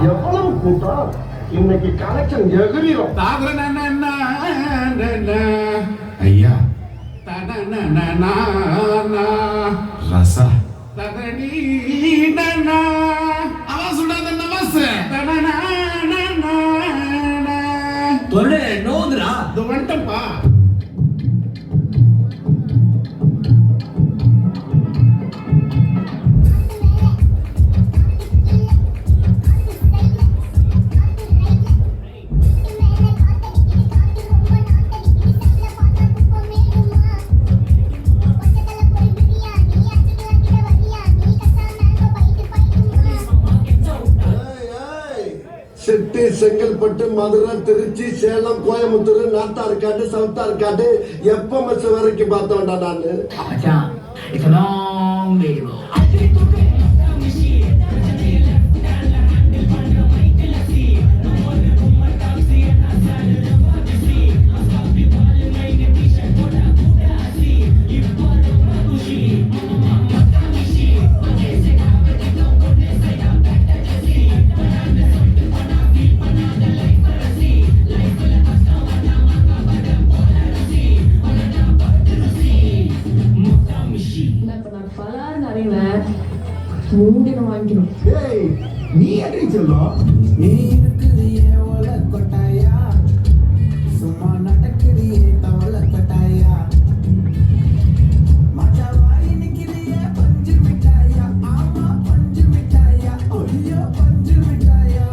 எவ்வளவு கூட்டம் இன்னைக்கு கலெக்ஷன் எகிரியும். ஐயா ரசா நோதுரா வந்துட்டப்பா. செட்டி, செங்கல்பட்டு, மதுரை, திருச்சி, சேலம், கோயம்புத்தூர், நாத்தார்காடு, சவுத்தார்காடு, எப்ப வரைக்கும் பார்த்தோம்டா நானு. It's a long way to go. நீ எப்படி சொல்லும்? நீ இருக்கிறியே ஒல கொட்டாயா, சும்மா நடக்கிறியே தவள கொட்டாயா, மச்சாவாய் நிக்கிறியே பஞ்சு மிட்டாயா, ஆமா பஞ்சு மிட்டாயா, ஐயோ பஞ்சு மிட்டாயா,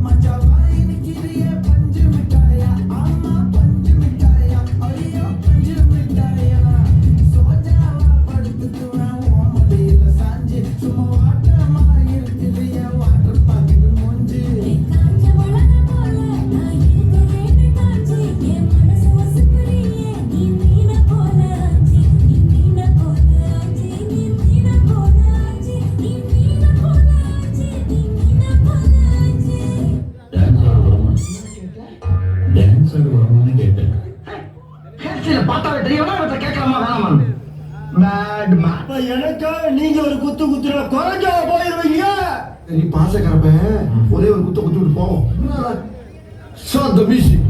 மச்சாவாய் நிக்கிறியே பஞ்சு மிட்டாயா, ஆமா பஞ்சு மிட்டாயா, ஐயோ பஞ்சு மிட்டாயா, சோஜாவா படுத்துக்குவேன் ஓமடியில சாஞ்சு, சும்மா வாட்டமா இருக்கிறியே வாட்டர் பாக்கெட் மூஞ்சி. டான்ஸர் வருமானு கேட்டேன். பார்த்தாவே தெரியவனா இவற்றை கேட்கலாமா வேணாமா? எனக்காக நீங்க ஒரு குத்து குத்துற குறைஞ்சா போயிருவீங்க. நீ பாசக்கறப்ப ஒரே ஒரு குத்து குத்து விட்டு போவோம். சாந்த மியூசிக்.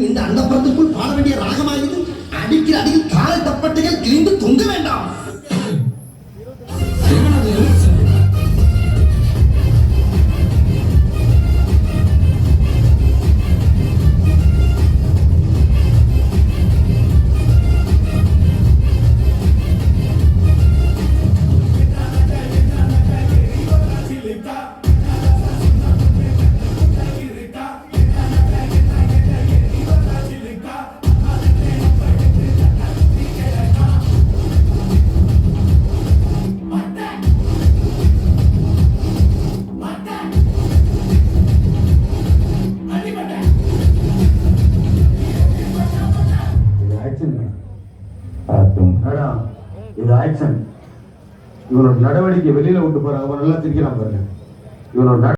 இந்த அண்டப்புறத்துக்குள் பாட வேண்டிய ராகமாகிறது. அடிக்கிற அடியில் தாழ தப்பட்டைகள் கிழிந்து தொங்க வேண்டாம். இது ஆக்சன். இவனோட நடவடிக்கை வெளியில விட்டு போறாங்க. நல்லா திரிக்கிறான் பாருங்க. இவனோட